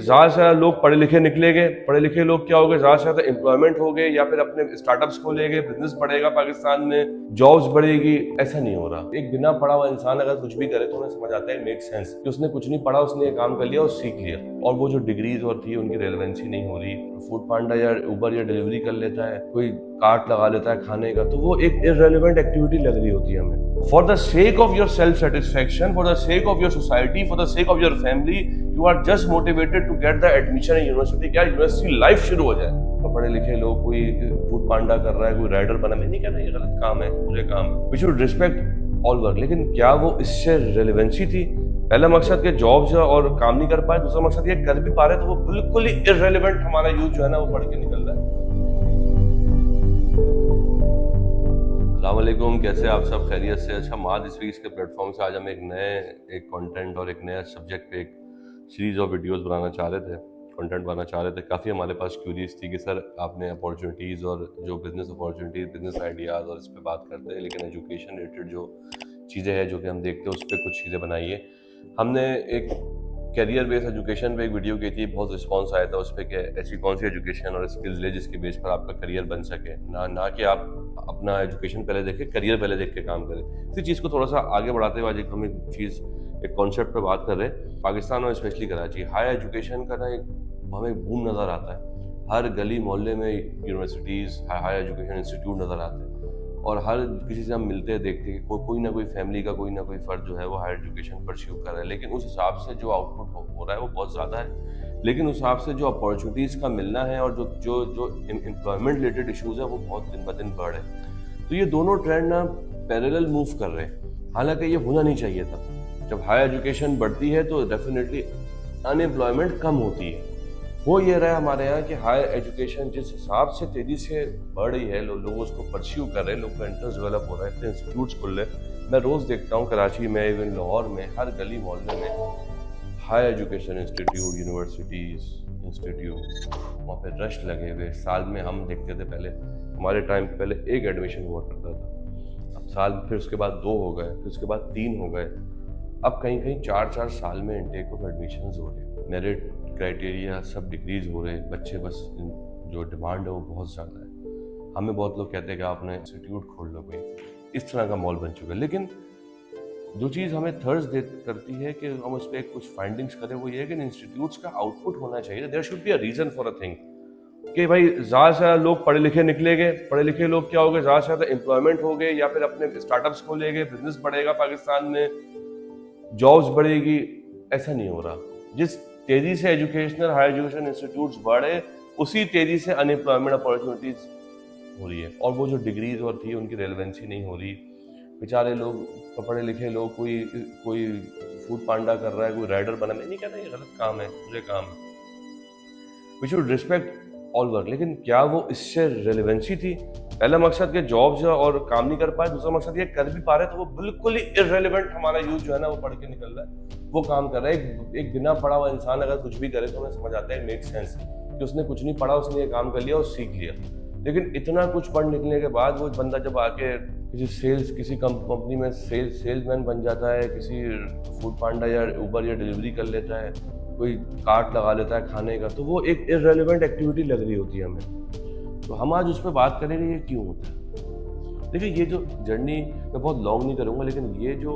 ज़्यादा से ज़्यादा लोग पढ़े लिखे निकलेंगे, पढ़े लिखे लोग क्या हो गए, ज़्यादा से ज़्यादा एम्प्लॉयमेंट हो गए या फिर अपने स्टार्टअप्स खोलेंगे, बिजनेस बढ़ेगा पाकिस्तान में, जॉब्स बढ़ेगी। ऐसा नहीं हो रहा। एक बिना पढ़ा हुआ इंसान अगर कुछ भी करे तो उन्हें समझ आता है, मेक सेंस कि उसने कुछ नहीं पढ़ा, उसने ये काम कर लिया और सीख लिया, और वो जो डिग्रीज और थी उनकी रेलेवेंसी नहीं हो रही। फूड पांडा या उबर या डिलीवरी कर लेता है, कोई कार्ट लगा लेता है खाने का, तो वो एक इररेलेवेंट एक्टिविटी लग रही होती है हमें। For the sake of your self satisfaction, for the sake of your society, for the sake of your family, you are just motivated to get the admission in university. क्या university life शुरू हो जाए? तो पढ़े लिखे लोग, कोई food पांडा कर रहा है, कोई राइडर बना, मैं नहीं कह रहा ये गलत काम है, बुरे काम है, we should respect all work, लेकिन क्या वो इससे रेलेवेंसी थी? पहला मकसद के जॉब्स और काम नहीं कर पाए, दूसरा मकसद ये कर भी पा रहे तो वो बिल्कुल ही इररेलेवेंट हमारा यूथ जो है ना वो पढ़ के निकल रहा है। अस्सलाम वालेकुम, कैसे आप सब? खैरियत से? अच्छा, माद इस वीक के प्लेटफॉर्म से आज हम एक कंटेंट और एक नया सब्जेक्ट पे एक सीरीज ऑफ वीडियोस बनाना चाह रहे थे, कंटेंट बनाना चाह रहे थे। काफ़ी हमारे पास क्यूरीज थी कि सर आपने अपॉर्चुनिटीज़ और जो बिज़नेस अपॉर्चुनिटीज़, बिज़नेस आइडियाज़ और इस पर बात करते हैं, लेकिन एजुकेशन रिलेटेड जो चीज़ें हैं जो कि हम देखते हैं उस पर कुछ चीज़ें बनाइए। हमने एक कैरियर बेस्ड एजुकेशन पे एक वीडियो की थी, बहुत रिस्पांस आया था उस पर कि ऐसी कौन सी एजुकेशन और स्किल्स ले जिसके बेस पर आपका करियर बन सके, ना कि आप अपना एजुकेशन पहले देखें, करियर पहले देख के काम करें। इसी चीज़ को थोड़ा सा आगे बढ़ाते हुए आज हम एक चीज़, एक कॉन्सेप्ट पे बात कर रहे हैं। पाकिस्तान और स्पेशली कराची हाई एजुकेशन का ना एक हमें बूम नज़र आता है। हर गली मोहल्ले में यूनिवर्सिटीज़, हाई एजुकेशन इंस्टीट्यूट नज़र आते हैं, और हर किसी से हम मिलते हैं, देखते हैं कोई ना कोई फैमिली का कोई ना कोई फ़र्द जो है वो हायर एजुकेशन परस्यू कर रहा है, लेकिन उस हिसाब से जो आउटपुट हो रहा है वो बहुत ज़्यादा है, लेकिन उस हिसाब से जो अपॉर्चुनिटीज़ का मिलना है और जो एम्प्लॉयमेंट रिलेटेड इशूज़ है वो बहुत दिन ब दिन बढ़ रहे हैं। तो ये दोनों ट्रेंड ना पैरेलल मूव कर रहे हैं, हालांकि ये होना नहीं चाहिए था। जब हायर एजुकेशन बढ़ती है तो डेफिनेटली अनएम्प्लॉयमेंट कम होती है। हो ये रहा है हमारे यहाँ कि हायर एजुकेशन जिस हिसाब से तेजी से बढ़ रही है, लोग उसको परस्यू कर रहे हैं, लोग का इंटरेस्ट डेवलप हो रहा है, इतने इंस्टीट्यूट्स खुल रहे हैं। मैं रोज़ देखता हूँ कराची में, इवन लाहौर में, हर गली मोहल्ले में higher education institute, universities, institute, वहाँ पे रश लगे हुए। साल में हम देखते थे, पहले हमारे टाइम पहले एक एडमिशन हुआ करता था, अब साल, फिर उसके बाद 2 हो गए, फिर उसके बाद 3 हो गए, अब कहीं कहीं 4-4 साल में इनटेक ऑफ एडमिशन्स हो रहे हैं। मेरिट क्राइटेरिया सब डिक्रीज हो रहे हैं, बच्चे बस जो डिमांड है वो बहुत ज़्यादा है। हमें बहुत लोग कहते हैं कि आपने इंस्टीट्यूट खोल लो, कोई इस तरह का मॉल बन चुका है। लेकिन जो चीज़ हमें थर्स दे करती है कि हम उस पर कुछ फाइंडिंग्स करें, वो ये है कि इंस्टीट्यूट्स का आउटपुट होना चाहिए। There should be a reason for a thing कि भाई ज़्यादा से ज़्यादा लोग पढ़े लिखे निकलेंगे, पढ़े लिखे लोग क्या हो गए, ज़्यादा से ज़्यादा एम्प्लॉयमेंट हो गए या फिर अपने स्टार्टअप्स खोलेंगे, बिजनेस बढ़ेगा पाकिस्तान में, जॉब्स बढ़ेगी। ऐसा नहीं हो रहा। जिस तेजी से एजुकेशनल हायर एजुकेशन इंस्टीट्यूट्स बढ़े, उसी तेजी से अनएम्प्लॉयमेंट अपॉर्चुनिटीज हो रही है, और वो जो डिग्रीज और थी उनकी रेलेवेंसी नहीं हो रही। बेचारे लोग, पढ़े लिखे लोग, कोई कोई फूड पांडा कर रहा है, कोई राइडर बना, मैं नहीं कह रहा ये गलत काम है, बुरे काम है, we should respect all work, लेकिन क्या वो इससे रेलेवेंसी थी? पहला मकसद के जॉब्स और काम नहीं कर पाए, दूसरा मकसद ये कर भी पा रहे तो वो बिल्कुल ही इररेलेवेंट हमारा यूथ जो है ना वो पढ़ के निकल रहा है, वो काम कर रहा है। एक बिना पढ़ा हुआ इंसान अगर कुछ भी करे तो हमें समझ आता है, मेक सेंस कि उसने कुछ नहीं पढ़ा, उसने ये काम कर लिया और सीख लिया। लेकिन इतना कुछ पढ़ निकलने के बाद वो बंदा जब आके किसी कंपनी में सेल्समैन बन जाता है, किसी फूड पांडा या उबर या डिलीवरी कर लेता है, कोई कार्ट लगा लेता है खाने का, तो वो एक इररेलेवेंट एक्टिविटी लग रही होती है हमें। तो हम आज उस पर बात करेंगे ये क्यों होता है। देखिए, ये जो जर्नी मैं बहुत लॉन्ग नहीं करूँगा, लेकिन ये जो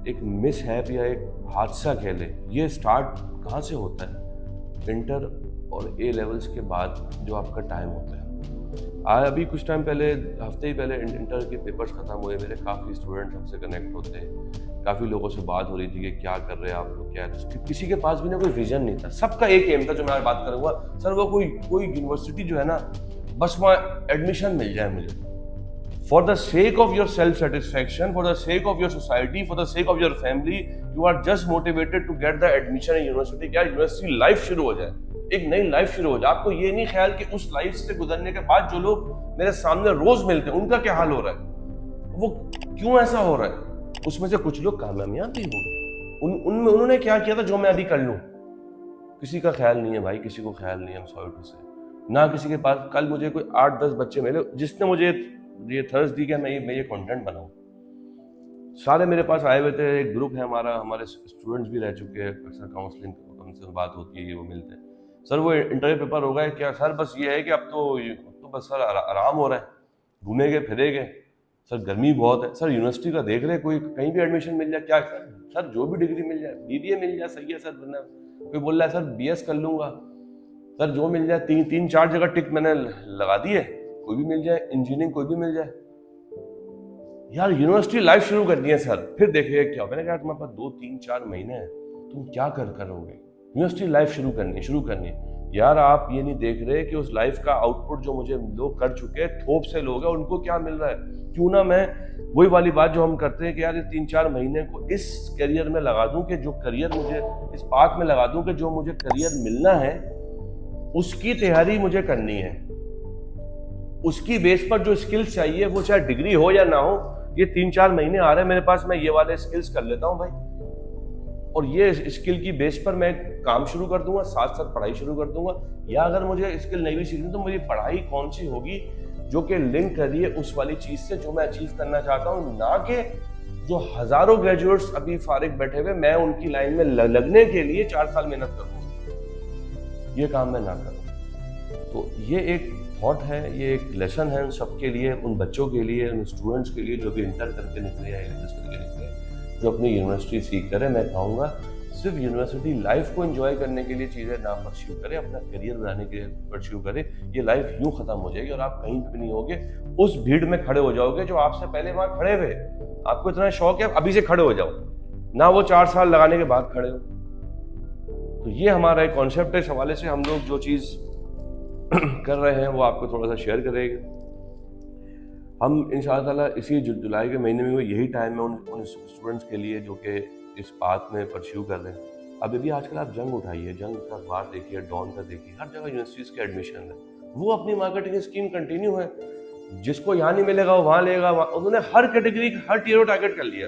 एक मिस हैप या एक हादसा कह ले, ये स्टार्ट कहाँ से होता है? इंटर और ए लेवल्स के बाद जो आपका टाइम होता है। अभी कुछ टाइम पहले, हफ्ते ही पहले इंटर के पेपर्स ख़त्म हुए मेरे, काफ़ी स्टूडेंट्स हमसे कनेक्ट होते हैं, काफ़ी लोगों से बात हो रही थी कि क्या कर रहे हैं आप लोग, क्या है। किसी के पास भी ना कोई विजन नहीं था, सबका एक एम था जो मैं आज बात करूँगा, सर वो कोई यूनिवर्सिटी जो है ना, बस वहाँ एडमिशन मिल जाए मुझे। For the sake of your self-satisfaction, for the sake of your society, for the sake of your family, you are just motivated to get the admission in university। क्या यूनिवर्सिटी लाइफ शुरू हो जाए, एक नई life शुरू हो जाए। आपको ये नहीं ख्याल कि उस लाइफ से गुजरने के बाद जो लोग मेरे सामने रोज मिलते हैं उनका क्या हाल हो रहा है, वो क्यों ऐसा हो रहा है। उसमें से कुछ लोग कामयाब भी हो गए, उन्होंने क्या किया था जो मैं अभी कर लूँ, किसी का ख्याल नहीं है भाई, किसी को ख्याल नहीं है। सॉरी टू से, ना किसी के पास। कल मुझे कोई 8-10 बच्चे मिले जिसने मुझे ये थर्स दी कि मैं ये कंटेंट बनाऊं। सारे मेरे पास आए हुए थे, एक ग्रुप है हमारा, हमारे स्टूडेंट्स भी रह चुके हैं, अक्सर काउंसलिंग हमसे बात होती है, वो मिलते हैं, सर वो इंटरव्यू पेपर होगा क्या सर? बस ये है कि अब तो बस सर आराम हो रहा है, घूमेंगे फिरेंगे सर, गर्मी बहुत है सर, यूनिवर्सिटी का देख रहे कोई कहीं भी एडमिशन मिल जाए क्या सर, जो भी डिग्री मिल जाए, बीबीए मिल जाए सही है सर, वरना कोई बोल रहा है सर बीएस कर लूंगा सर, जो मिल जाए, तीन चार जगह टिक मैंने लगा दी है, कोई भी मिल जाए, इंजीनियरिंग कोई भी मिल जाए। यार यूनिवर्सिटी लाइफ शुरू करनी है सर, फिर देखिए क्या। मैंने कहा तुम्हारे पास 2-3-4 महीने हैं, तुम क्या करोगे? यूनिवर्सिटी लाइफ शुरू करनी है। यार आप ये नहीं देख रहे कि उस लाइफ का आउटपुट जो मुझे लोग कर चुके हैं, थोप से लोग हैं, उनको क्या मिल रहा है? क्यों ना मैं वही वाली बात जो हम करते हैं कि यार 3-4 महीने को इस करियर में लगा दूं कि जो करियर मुझे, इस पाथ में लगा दूं कि जो मुझे करियर मिलना है उसकी तैयारी मुझे करनी है, उसकी बेस पर जो स्किल्स चाहिए, वो चाहे डिग्री हो या ना हो, ये 3-4 महीने आ रहे हैं मेरे पास, मैं ये वाले स्किल्स कर लेता हूं भाई, और ये स्किल की बेस पर मैं काम शुरू कर दूंगा, साथ साथ पढ़ाई शुरू कर दूंगा। या अगर मुझे स्किल नहीं भी सीखनी तो मेरी पढ़ाई कौन सी होगी जो कि लिंक कर रही है उस वाली चीज से जो मैं अचीव करना चाहता हूं, ना कि जो हजारों ग्रेजुएट्स अभी फारिग बैठे हुए, मैं उनकी लाइन में लगने के लिए 4 साल मेहनत करूंगा, ये काम मैं ना करूं। तो ये एक थॉट है, ये एक लेसन है उन सबके लिए, उन बच्चों के लिए, उन स्टूडेंट्स के लिए जो भी इंटर करके निकले हैं, करके निकले, जो अपनी यूनिवर्सिटी सीख करे। मैं कहूँगा सिर्फ यूनिवर्सिटी लाइफ को एंजॉय करने के लिए चीज़ें ना परस्यू करे, अपना करियर बनाने के लिए परस्यू करे। ये लाइफ यूं खत्म हो जाएगी और आप कहीं भी नहीं होगे, उस भीड़ में खड़े हो जाओगे जो आपसे पहले वहां खड़े हुए। आपको इतना शौक है, अभी से खड़े हो जाओ ना, वो 4 साल लगाने के बाद खड़े हो। तो ये हमारा एक कॉन्सेप्ट है, इस हवाले से हम लोग जो चीज़ कर रहे हैं वो आपको थोड़ा सा शेयर करेंगे। हम इंशाअल्लाह ताला इसी जुलाई के महीने में, यही टाइम है उन स्टूडेंट्स के लिए जो कि इस पाथ में परस्यू कर रहे हैं। अभी भी आजकल आप जंग उठाइए, जंग का अखबार देखिए, डॉन का देखिए, हर जगह यूनिवर्सिटीज के एडमिशन है, वो अपनी मार्केटिंग स्कीम कंटिन्यू है, जिसको यहाँ नहीं मिलेगा वो वहाँ लेगा। उन्होंने हर कैटेगरी, हर टीयर को टारगेट कर लिया।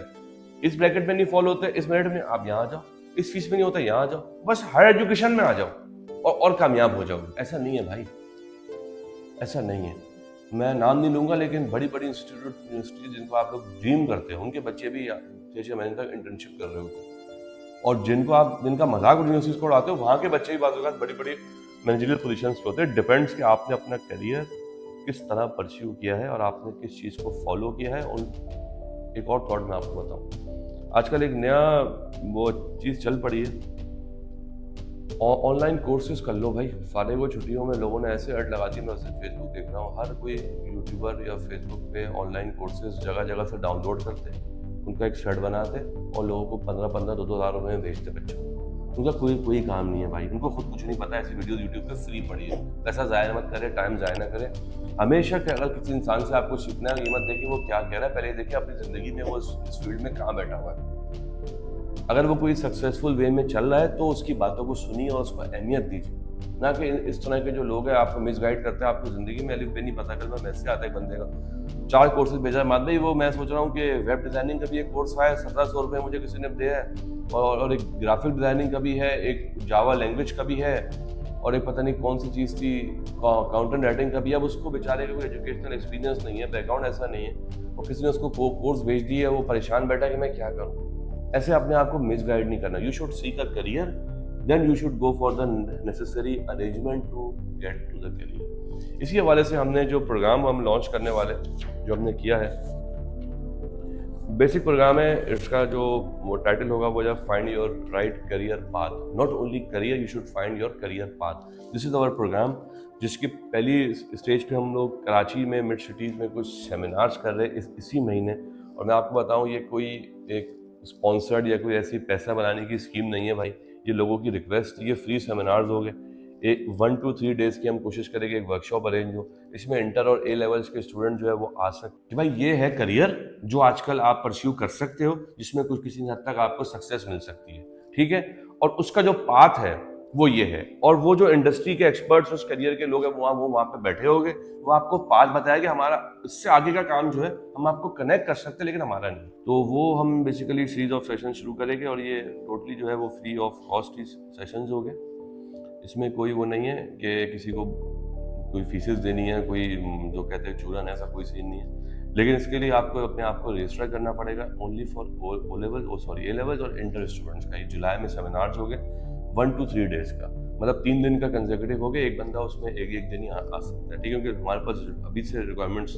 इस ब्रैकेट में नहीं फॉलो होते, इस मेरिट में आप यहाँ आ जाओ, इस फीस में नहीं होता यहाँ आ जाओ, बस हायर एजुकेशन में आ जाओ और कामयाब हो जाओ। ऐसा नहीं है भाई, ऐसा नहीं है। मैं नाम नहीं लूंगा, लेकिन बड़ी बड़ी यूनिवर्सिटी जिनको आप लोग ड्रीम करते हैं, उनके बच्चे भी 6-6 महीने तक इंटर्नशिप कर रहे होते हैं, और जिनका मजाक यूनिवर्सिटीज को उड़ाते हो, वहाँ के बच्चे भी बात होगा बड़ी बड़ी मैनेजरियल पोजीशंस पे होते हैं। डिपेंड्स कि आपने अपना करियर किस तरह परस्यू किया है और आपने किस चीज़ को फॉलो किया है। उन एक और थॉट मैं आपको बताऊँ, आजकल एक नया वो चीज़ चल पड़ी है, ऑनलाइन कोर्सेज कर लो भाई। फारिग हो छुट्टियों में लोगों ने ऐसे ऐड लगा दी, मैं उसे फेसबुक देख रहा हूँ, हर कोई यूट्यूबर या फेसबुक पे ऑनलाइन कोर्सेज जगह जगह से डाउनलोड करते, उनका एक सेट बनाते और लोगों को 15-15, 2-2 हज़ार रुपये में बेचते बच्चों। उनका कोई काम नहीं है भाई, उनको खुद कुछ नहीं पता। ऐसी वीडियोस यूट्यूब पे फ्री पड़ी है, पैसा ज़ाया मत करे, टाइम ज़ाया ना करे। हमेशा अगर किसी इंसान से आपको सीखना है, ये मत देखिए वो क्या कह रहा है, पहले देखिए अपनी ज़िंदगी में वो इस फील्ड में कहाँ बैठा हुआ है। अगर वो कोई सक्सेसफुल वे में चल रहा है तो उसकी बातों को सुनिए और उसको अहमियत दीजिए, ना कि इस तरह के जो लोग हैं आपको मिसगाइड करते हैं, आपको ज़िंदगी में अलिफ बे नहीं पता। कल मैं मैसेज आता है बंदे का, 4 कोर्सेज भेजा माद भाई, वो मैं सोच रहा हूँ कि वेब डिज़ाइनिंग का भी एक कोर्स है, 1700 रुपये मुझे किसी ने दिया है, और एक ग्राफिक डिज़ाइनिंग का भी है, एक जावा लैंग्वेज का भी है, और एक पता नहीं कौन सी चीज़ थी, अकाउंटेंट राइटिंग का भी। अब उसको बेचारे का कोई एजुकेशनल एक्सपीरियंस नहीं है, बैकग्राउंड ऐसा नहीं है, और किसी ने उसको कोर्स भेज दिया है, वो परेशान बैठा कि मैं क्या करूँ। ऐसे अपने आप को मिसगाइड नहीं करना। You should seek a career, then you should go for the necessary arrangement to get to the career. इसी हवाले से हमने जो प्रोग्राम हम लॉन्च करने वाले, जो हमने किया है, बेसिक प्रोग्राम है, इसका जो वो टाइटल होगा वो जब find your right career path. Not only career, you should find your career path. This is our programme, जिसकी पहली स्टेज पे हम लोग कराची में मिड सिटीज़ में कुछ सेमिनार्स कर रहे हैं इसी महीने। और मैं आपको बताऊं, ये कोई एक स्पॉन्सर्ड या कोई ऐसी पैसा बनाने की स्कीम नहीं है भाई, ये लोगों की रिक्वेस्ट, ये फ्री सेमिनार्स हो गए। एक 1 to 3 डेज की हम कोशिश करेंगे एक वर्कशॉप अरेंज हो, इसमें इंटर और ए लेवल्स के स्टूडेंट जो है वो आ सकते। भाई ये है करियर जो आजकल आप परस्यू कर सकते हो, जिसमें कुछ किसी हद तक आपको सक्सेस मिल सकती है, ठीक है। और उसका जो पाथ है वो ये है, और वो जो इंडस्ट्री के एक्सपर्ट्स उस करियर के लोग हैं वो वहाँ पे बैठे होंगे, वो आपको पाथ बताएंगे। हमारा इससे आगे का काम जो है हम आपको कनेक्ट कर सकते हैं, लेकिन हमारा नहीं। तो वो हम बेसिकली सीरीज ऑफ सेशन शुरू करेंगे, और ये टोटली जो है वो free of cost he sessions हो गए। इसमें कोई वो नहीं है कि किसी को कोई फीसेस देनी है, कोई जो कहते हैं चूरन, ऐसा कोई सीन नहीं है। लेकिन इसके लिए आपको अपने आप को रजिस्टर करना पड़ेगा ओनली फॉर ए लेवल्स और इंटर स्टूडेंट्स का। ये जुलाई में सेमिनार्स हो गए, 1 to 3 डेज का, मतलब 3 दिन का कंसेक्यूटिव हो गया, एक बंदा उसमें एक दिन ही आ सकता है, ठीक है, क्योंकि हमारे पास अभी से रिक्वायरमेंट्स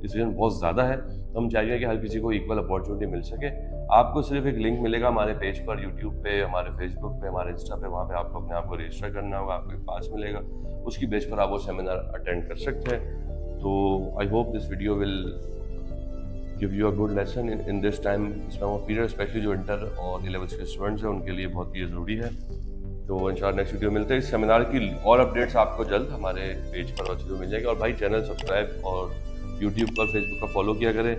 इस रीजन बहुत ज़्यादा है, तो हम चाहिए कि हर किसी को इक्वल अपॉर्चुनिटी मिल सके। आपको सिर्फ एक लिंक मिलेगा हमारे पेज पर, यूट्यूब पे, हमारे फेसबुक पे, हमारे इंस्टा पे, वहाँ पे आपको अपने आप को रजिस्टर करना होगा, आपको एक पास मिलेगा, उसकी बेस पर आप वो सेमिनार अटेंड कर सकते हैं। तो I hope this video will give you a good lesson in this time of period, specially जो इंटर और 11th के स्टूडेंट्स हैं उनके लिए बहुत ये ज़रूरी है। तो इंशाल्लाह नेक्स्ट वीडियो मिलते हैं। इस सेमिनार की और अपडेट्स आपको जल्द हमारे पेज पर और चीज़ों मिल जाएगी। और भाई चैनल सब्सक्राइब और यूट्यूब पर, फेसबुक का फॉलो किया करें,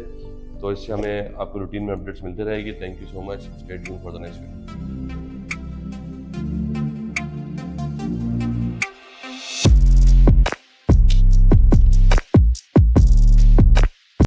तो इससे हमें आपको रूटीन में अपडेट्स मिलते रहेगी। Thank you so much, stay tuned for the next video.